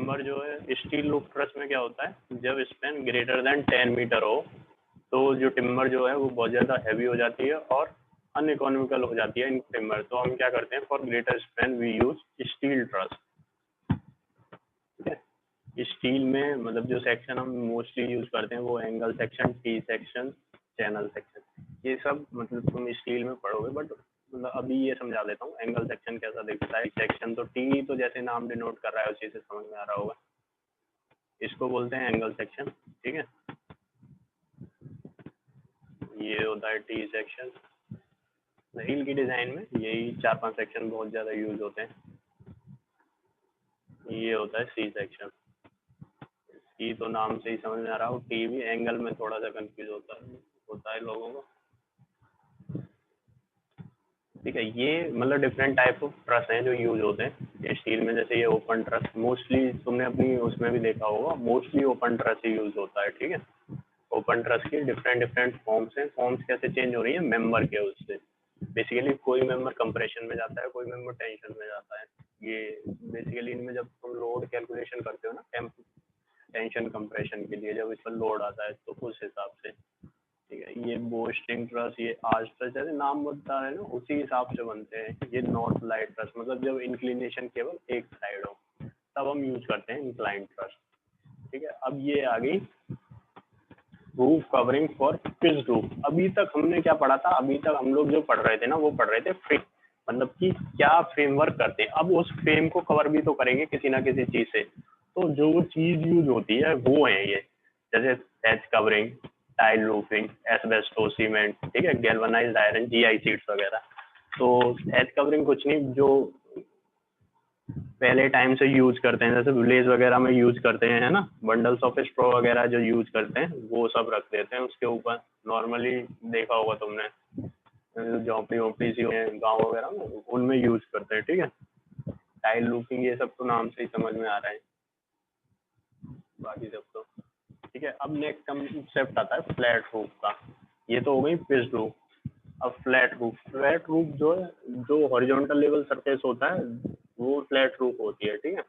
Timber जो है steel roof truss में क्या होता है, जब स्पैन ग्रेटर देन 10 मीटर हो तो जो टिम्बर जो है वो बहुत ज़्यादा हैवी हो जाती है और अनइकोनॉमिकल हो जाती है इन टिम्बर। तो हम क्या करते हैं, for greater span we use steel truss. ठीक है, स्टील में मतलब जो सेक्शन हम मोस्टली यूज करते हैं वो angle section, T section, channel section, ये सब मतलब तुम स्टील में पढ़ोगे, बट मतलब अभी ये समझा देता हूँ एंगल सेक्शन कैसा दिखता है। सेक्शन तो टी तो जैसे नाम डिनोट कर रहा है उसी से समझ में आ रहा होगा, इसको बोलते हैं एंगल सेक्शन। ठीक है, ये होता है टी सेक्शन। रील की डिजाइन में यही 4-5 सेक्शन बहुत ज्यादा यूज होते हैं। ये होता है सी सेक्शन। सी तो नाम से ही समझ में आ रहा हो, टी भी एंगल में थोड़ा सा कंफ्यूज होता है लोगों को। ठीक है, ये मतलब डिफरेंट टाइप ऑफ ट्रस हैं जो यूज होते हैं स्टील में। जैसे ये ओपन ट्रस मोस्टली तुमने अपनी उसमें भी देखा होगा, मोस्टली ओपन ट्रस ही यूज होता है। ठीक है, ओपन ट्रस की डिफरेंट डिफरेंट फॉर्म्स हैं। फॉर्म्स कैसे चेंज हो रही है, मेंबर के उससे। बेसिकली कोई मेंबर कंप्रेशन में जाता है, कोई मेंबर टेंशन में जाता है। ये बेसिकली इनमें जब तुम लोड कैलकुलेशन करते हो ना, टेंशन कंप्रेशन के लिए जब इस पर लोड आता है तो उस हिसाब से। ठीक है, ये बो स्ट्रिंग ट्रस, ये आर्च ट्रस, जैसे नाम बता है ना उसी हिसाब से बनते हैं। ये नॉर्थ लाइट ट्रस, मतलब जब इंक्लिनेशन केवल एक साइड हो तब हम यूज करते हैं इंक्लाइन ट्रस। ठीक है, अब ये आ गई roof covering for pitch roof. अभी तक हमने क्या पढ़ा था, अभी तक हम लोग जो पढ़ रहे थे ना वो पढ़ रहे थे फ्रेम, मतलब कि क्या फ्रेमवर्क करते हैं। अब उस फ्रेम को कवर भी तो करेंगे किसी ना किसी चीज से, तो जो चीज यूज होती है वो है ये, जैसे hatch covering, tile roofing, asbestos cement, ठीक है, गैल्वेनाइज्ड आयरन, जीआई शीट्स वगैरह। तो हैच कवरिंग कुछ नहीं, जो पहले टाइम से यूज करते हैं, जैसे विलेज वगैरह में यूज करते हैं, है ना, बंडल्स ऑफ स्ट्रॉ वगैरह जो यूज करते हैं वो सब रख देते हैं उसके ऊपर। नॉर्मली देखा होगा तुमने, झोंपड़ी वोपड़ी सी गाँव वगैरह में उनमें यूज करते हैं। ठीक है, टाइल रूफिंग ये सब तो नाम से ही समझ में आ रहा है, बाकी सब तो ठीक है। अब नेक्स्ट कंसेप्ट आता है फ्लैट रूफ का। ये तो हो गई पिच रूफ। अब फ्लैट रूफ, फ्लैट रूफ जो है, जो हॉरिजॉन्टल लेवल सरफेस होता है वो फ्लैट रूफ होती है। ठीक है,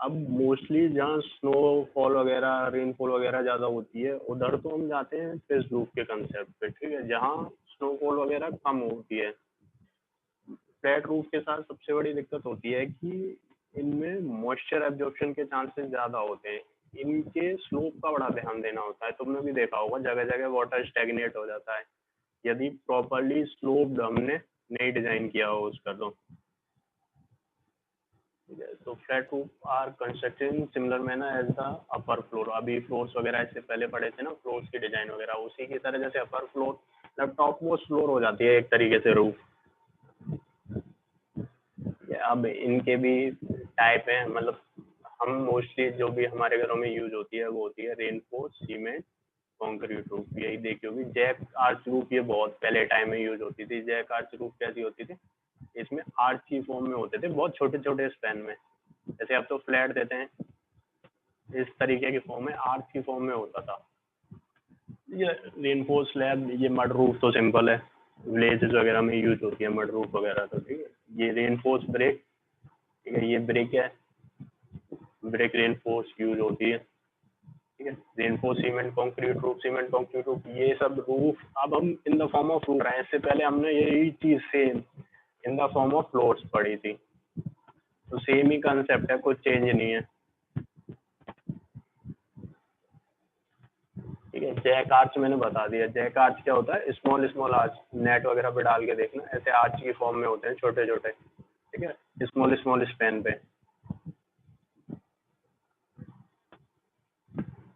अब मोस्टली जहाँ स्नोफॉल वगैरह, रेनफॉल वगैरह ज़्यादा होती है उधर तो हम जाते हैं पिच रूफ के कंसेप्ट पे। ठीक है, जहाँ स्नोफॉल वगैरह कम होती है। फ्लैट रूफ के साथ सबसे बड़ी दिक्कत होती है कि इनमें मॉइस्चर एब्जॉर्प्शन के चांसेस ज़्यादा होते हैं। इनके स्लोप का बड़ा ध्यान देना होता है। तुमने भी देखा होगा जगह जगह वाटर स्टैग्नेट हो जाता है यदि प्रॉपरली स्लोप्ड हमने नहीं डिजाइन किया हो उसका तो। ठीक है, तो flat roof are constructed in similar manner as the upper floor. अभी फ्लोर्स वगैरह इससे पहले पढ़े थे ना, फ्लोर्स की डिजाइन वगैरह उसी की तरह, जैसे अपर फ्लोर मतलब टॉप मोस्ट फ्लोर हो जाती है एक तरीके से रूफ। अब इनके भी टाइप हैं, मतलब हम मोस्टली जो भी हमारे घरों में यूज होती है वो होती है रेनफोर्स सीमेंट कंक्रीट रूफ। यही देखी होगी जैक आर्च रूफ, ये बहुत पहले टाइम में यूज होती थी। जैक आर्च रूफ कैसी होती थी, इसमें आर्च की फॉर्म में होते थे, बहुत छोटे छोटे स्पैन में। जैसे अब तो फ्लैट देते हैं, इस तरीके की फॉर्म में आर्च की फॉर्म में होता था। ये रेनफोर्स स्लैब, ये मड रूफ तो सिंपल है, विलेजेस वगैरह में यूज होती है मड रूफ वगैरह तो। ठीक है, ये रेनफोर्स ब्रेक, ठीक है, ये ब्रेक है, ब्रेक रेनफोर्स यूज होती है। ठीक है, reinforce cement concrete roof, cement concrete roof, ये सब रूफ अब हम in the form of roof रहे हैं। इससे पहले हमने यही चीज same in the form of floors पढ़ी थी, तो सेम ही कंसेप्ट है, कुछ चेंज नहीं है। ठीक है, जैक आर्च मैंने बता दिया। जैक आर्च क्या होता है, स्मॉल स्मॉल आर्च, नेट वगैरह पे डाल के देखना, ऐसे आर्च की फॉर्म में होते हैं छोटे छोटे। ठीक है, स्मॉल स्मॉल स्पैन पे।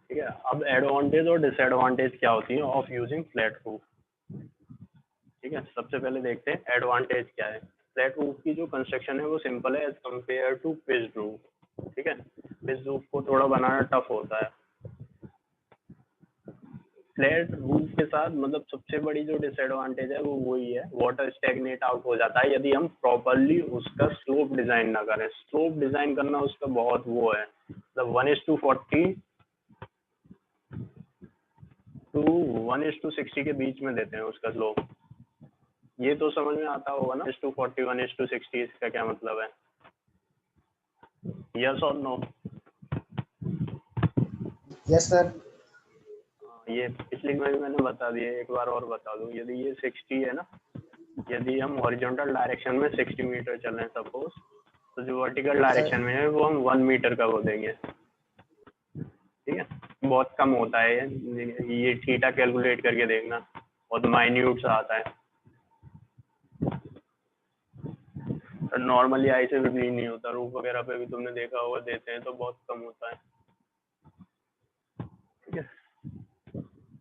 ठीक है, अब एडवांटेज और डिसएडवांटेज क्या होती है ऑफ यूजिंग फ्लैट रूफ। ठीक है, सबसे पहले देखते हैं एडवांटेज क्या है। फ्लैट रूफ की जो कंस्ट्रक्शन है वो सिंपल है as compare to pitch roof. ठीक है, पिच रूफ को थोड़ा बनाना टफ होता है। फ्लैट रूफ के साथ मतलब सबसे बड़ी जो डिसएडवांटेज है वो वही है, वाटर स्टैग्नेट आउट हो जाता है यदि हम प्रॉपरली उसका स्लोप डिजाइन ना करें। स्लोप डिजाइन करना उसका बहुत वो है, मतलब 1:40 टू 1:60 के बीच में देते हैं उसका स्लोप। ये तो समझ में आता होगा ना, 1:40 1:60 इसका क्या मतलब है, यस और नो। Yes sir. ये पिछली में भी मैंने बता दिया, एक बार और बता दूं। यदि ये 60 है ना, यदि हम हॉरिजॉन्टल डायरेक्शन में 60 मीटर चल रहे हैं सपोज, तो जो वर्टिकल डायरेक्शन में है वो हम 1 मीटर का वो देंगे, ठीक है। बहुत कम होता है ये थीटा कैलकुलेट करके देखना, बहुत माइन्यूट सा आता है, नॉर्मली आई से भी नहीं होता। रूफ वगैरह पे भी तुमने देखा होगा देते हैं तो बहुत कम होता है, ठीक है।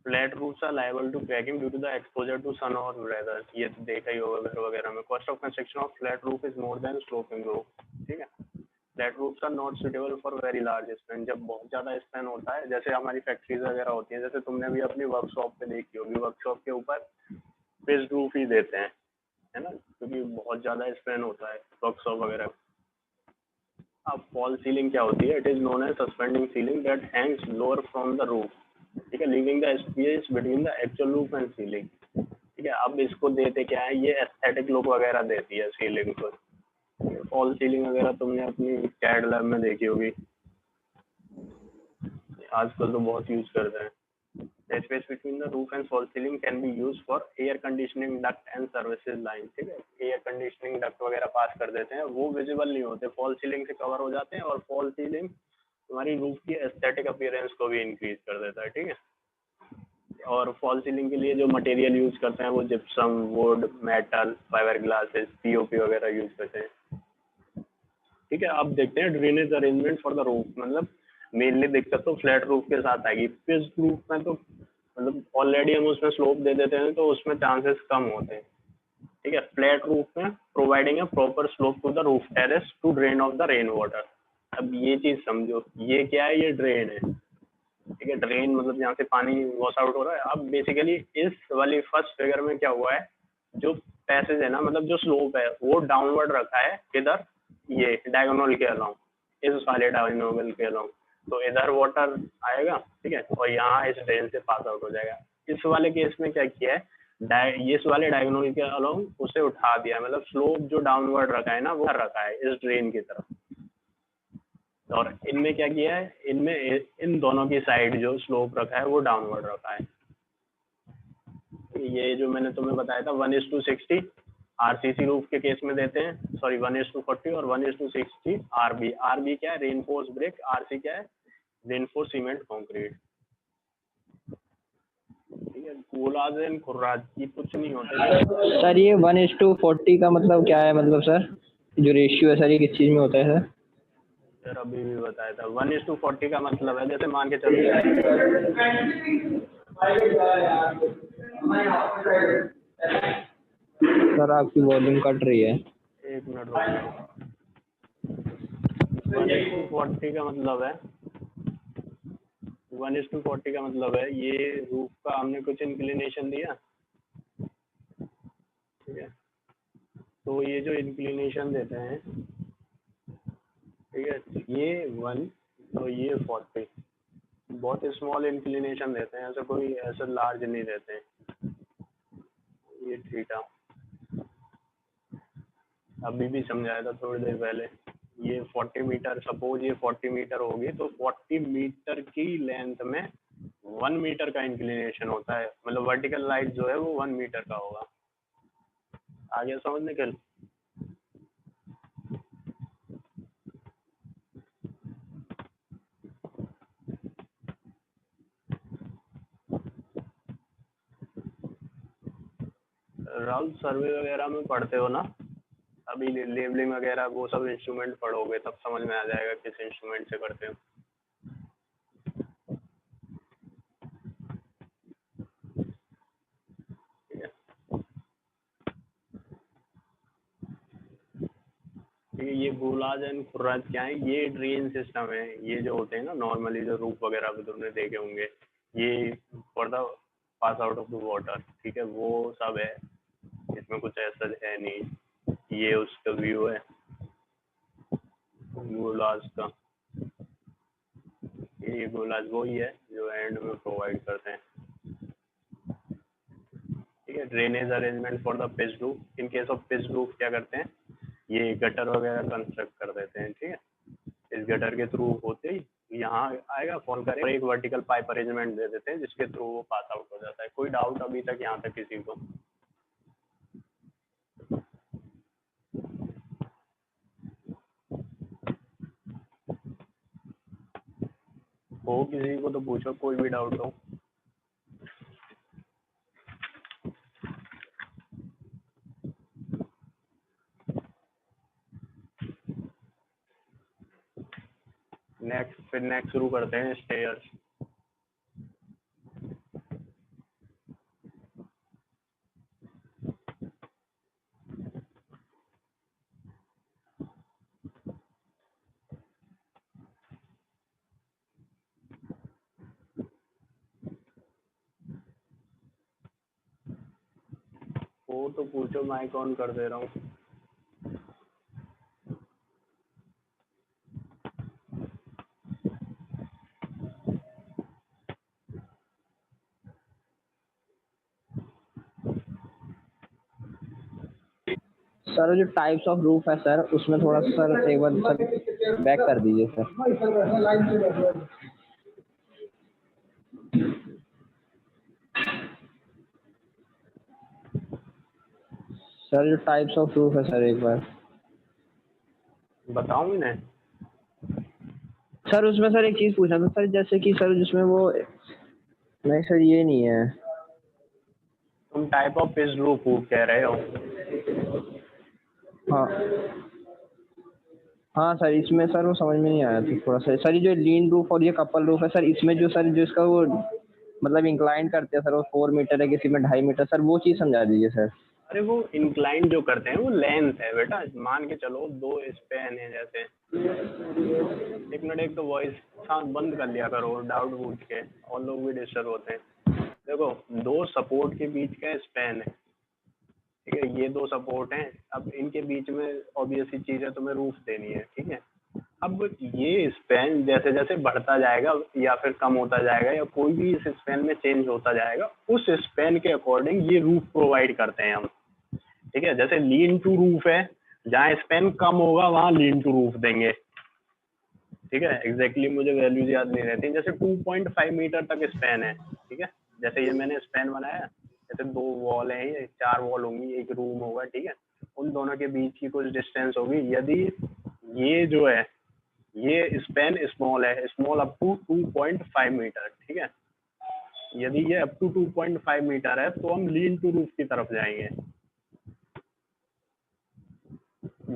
Flat roofs are liable to cracking due to the exposure to sun or weather, ये तो देखा ही होगा घर वगैरह में। Cost of construction of flat roof is more than sloping roof, ठीक है। Flat roofs are not suitable for very large span, जब बहुत ज़्यादा स्पैन होता है, जैसे हमारी फैक्ट्रीज वगैरह होती हैं, जैसे तुमने भी अपनी वर्कशॉप पे देखी होगी, वर्कशॉप के ऊपर फिक्स्ड रूफ ही देते हैं, है ना, क्योंकि बहुत ज़्यादा स्पैन होता है वर्कशॉप वगैरह। अब फॉल सीलिंग क्या होती है? It is known as suspending ceiling that hangs lower from the roof, ठीक है, leaving the space between the actual roof and ceiling, ठीक है। अब इसको देते क्या है, ये एस्थेटिक लुक वगैरह देती है सीलिंग को। फॉल सीलिंग वगैरह तुमने अपनी कैड लैब में देखी होगी, आजकल तो बहुत यूज करते हैं। The space between the roof and fall ceiling can be used for air conditioning duct and services line, ठीक है। एयर कंडीशनिंग डक्ट वगैरह पास कर देते हैं, वो विजिबल नहीं होते, फॉल सीलिंग से कवर हो जाते हैं, और फॉल सीलिंग हमारी रूफ की एस्थेटिक अपीयरेंस को भी इंक्रीज कर देता है, ठीक है। और फॉल सीलिंग के लिए जो मटेरियल यूज करते हैं वो gypsum, would, metal, fibre glasses, POP वगैरह यूज करते हैं, ठीक है। अब देखते हैं drainage arrangement for the roof, मतलब मेनली दिक्कत तो फ्लैट रूफ के साथ आएगी। फिक्स्ड रूफ में तो मतलब ऑलरेडी हम उसमें स्लोप दे देते हैं तो उसमें चांसेस कम होते हैं, ठीक है। फ्लैट रूफ में providing a proper slope to the roof terrace to drain off the rain water. अब ये चीज समझो, ये क्या है, ये ड्रेन है, ठीक है। ड्रेन मतलब जहाँ से पानी वॉश आउट हो रहा है। अब बेसिकली इस वाली फर्स्ट फिगर में क्या हुआ है, जो पैसेज है ना, मतलब जो स्लोप है वो डाउनवर्ड रखा है, किधर, ये डायगोनल के अलाउंग, इस वाले डायगोनल के अलाउंग, तो इधर वाटर आएगा, ठीक है, और यहाँ इस ड्रेन से पास आउट हो जाएगा। इस वाले केस में क्या किया है, इस वाले डायगोनल के अलाउंग उसे उठा दिया, मतलब स्लोप जो डाउनवर्ड रखा है ना वो रखा है इस ड्रेन की तरफ। और इनमें क्या किया है, इनमें इन दोनों की साइड जो स्लोप रखा है वो डाउनवर्ड रखा है। ये जो मैंने तुम्हें बताया था 1:60 आरसीसी रूफ के केस में देते हैं, सॉरी 1:40 और 1:60 आरबी। आरबी क्या है, रेनफोर्स ब्रिक, आरसी क्या है, रेनफोर्स सीमेंट कंक्रीट, ठीक है। गोलाज एंड खुर्राज की कुछ नहीं होता सर। ये 1:40 का मतलब क्या है, मतलब सर जो रेशियो है सर ये किस चीज में होता है सर? सर अभी भी बताया था 1:40 का मतलब है, जैसे मान के चलो सर आपकी वॉल्यूम कट रही है। एक मिनट रुक जाओ। 1:40 का मतलब है, 1:40 का मतलब है ये रूफ का हमने कुछ इंक्लिनेशन दिया, ठीक है, तो ये जो इंक्लिनेशन देते हैं, ठीक है, ये 1 तो ये 40, बहुत स्मॉल इंक्लिनेशन देते हैं, ऐसा कोई ऐसा लार्ज नहीं देते हैं। ये थीटा अभी भी समझाया था थोड़ी देर पहले, ये 40 मीटर, सपोज ये 40 मीटर होगी तो 40 मीटर की लेंथ में 1 मीटर का इंक्लिनेशन होता है, मतलब वर्टिकल लाइट जो है वो 1 मीटर का होगा। आगे समझ निकल। राहुल सर्वे वगैरह में पढ़ते हो ना, अभी लेबलिंग वगैरह वो सब इंस्ट्रूमेंट पढ़ोगे तब समझ में आ जाएगा किस इंस्ट्रूमेंट से करते हो। ठीक है, ये गोलाज एंड खुर्राज क्या है, ये ड्रेन सिस्टम है, ये जो होते हैं ना नॉर्मली जो रूफ वगैरह पे तुमने देखे होंगे, ये for the pass out of the water, ठीक है, वो सब है, इसमें कुछ ऐसा है नहीं। ये उसका व्यू है गोलाज का, ये गोलाज वही है जो एंड में प्रोवाइड करते हैं, ठीक है। Drainage arrangement for the pitch roof, in case of pitch roof क्या करते हैं, ये गटर वगैरह कंस्ट्रक्ट कर देते हैं, ठीक है। इस गटर के थ्रू होते ही यहाँ आएगा, कॉल करें और एक वर्टिकल पाइप अरेंजमेंट दे देते हैं जिसके थ्रू वो पास आउट हो जाता है। कोई डाउट अभी तक यहाँ तक किसी को? हो किसी को तो पूछो, कोई भी डाउट हो। नेक्स्ट शुरू करते हैं स्टेयर्स। हो तो पूछो, माइक ऑन कर दे रहा हूँ। सर जो टाइप्स ऑफ रूफ है सर, उसमें थोड़ा सा सर एक बार सर बैक कर दीजिए सर। सर जो टाइप्स ऑफ रूफ है सर, एक बार बताऊँ इन्हें? सर उसमें सर एक चीज़ पूछना था सर, जैसे कि सर जिसमें वो नहीं सर ये नहीं है। तुम टाइप ऑफ पिच रूफ कह रहे हो? हाँ हाँ सर, इसमें सर वो समझ में नहीं आया था थोड़ा सा सर। ये जो लीन रूफ और ये कपल रूफ है सर, इसमें जो सर जो इसका वो मतलब इंक्लाइन करते हैं सर, वो 4 मीटर है, किसी में 2.5 मीटर, सर वो चीज़ समझा दीजिए सर। अरे वो इंक्लाइन जो करते हैं वो लेंथ है बेटा। मान के चलो 2 स्पैन है जैसे। एक मिनट, एक तो वॉइस साउंड बंद कर लिया करो, डाउट पूछ के, और लोग भी डिस्टर्ब होते हैं। देखो, 2 सपोर्ट के बीच का स्पैन है, ठीक है? ये 2 सपोर्ट हैं, अब इनके बीच में ऑब्वियस ही चीज़ है, तुम्हें रूफ देनी है, ठीक है? अब ये स्पैन जैसे जैसे बढ़ता जाएगा या फिर कम होता जाएगा या कोई भी इस स्पैन में चेंज होता जाएगा, उस स्पैन के अकॉर्डिंग ये रूफ प्रोवाइड करते हैं हम, ठीक है? जैसे लीन टू रूफ है, जहाँ स्पैन कम होगा वहाँ लीन टू रूफ देंगे, ठीक है? एग्जैक्टली मुझे वैल्यूज याद नहीं रहती। जैसे 2.5 मीटर तक स्पैन है, ठीक है? जैसे ये मैंने स्पैन बनाया, जैसे 2 वॉल है, ये 4 वॉल होंगी, एक रूम होगा, ठीक है? उन दोनों के बीच की कुछ डिस्टेंस होगी। यदि ये जो है ये स्पैन स्मॉल है, स्मॉल अप टू 2.5 मीटर, ठीक है? यदि ये अप टू 2.5 मीटर है तो हम लीन टू रूफ की तरफ जाएंगे,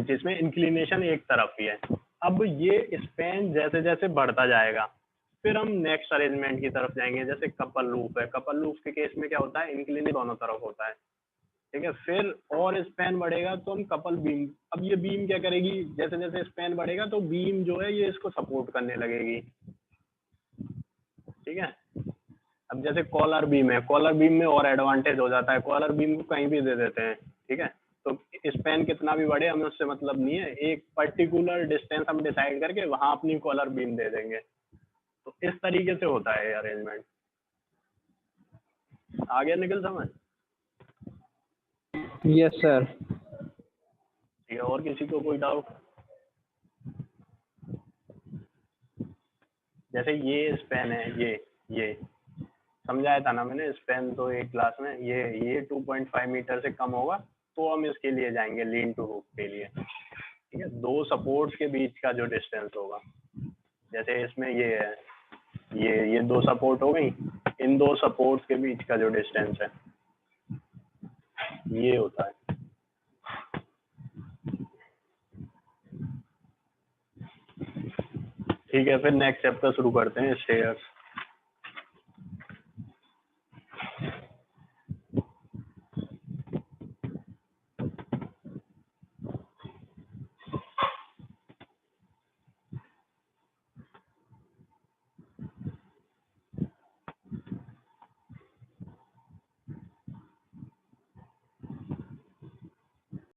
जिसमें इंक्लिनेशन एक तरफ ही है। अब ये स्पैन जैसे जैसे बढ़ता जाएगा, फिर हम नेक्स्ट अरेंजमेंट की तरफ जाएंगे। जैसे कपल रूफ है, कपल रूफ के केस में क्या होता है, इंक्लिनेशन दोनों तरफ होता है, ठीक है? फिर और स्पैन बढ़ेगा तो हम कपल बीम, अब ये बीम क्या करेगी, जैसे जैसे स्पैन बढ़ेगा तो बीम जो है ये इसको सपोर्ट करने लगेगी, ठीक है? अब जैसे कॉलर बीम है, कॉलर बीम में और एडवांटेज हो जाता है, कॉलर बीम को कहीं भी दे देते हैं, ठीक है? तो स्पैन कितना भी बढ़े हमें उससे मतलब नहीं है, एक पर्टिकुलर डिस्टेंस हम डिसाइड करके वहां अपनी कॉलर बीम दे देंगे। तो इस तरीके से होता है अरेंजमेंट। आगे निकल समझ? Yes sir. ठीक है, और किसी को कोई डाउट? जैसे ये स्पैन है, ये समझाया था ना मैंने, स्पैन तो एक क्लास में, ये 2.5 मीटर से कम होगा तो हम इसके लिए जाएंगे लीन टू रूफ के लिए, ठीक है? 2 सपोर्ट्स के बीच का जो डिस्टेंस होगा, जैसे इसमें ये है, ये 2 सपोर्ट हो गई, इन 2 सपोर्ट्स के बीच का जो डिस्टेंस है ये होता है। ठीक है, फिर नेक्स्ट चैप्टर शुरू करते हैं, स्टेयर्स।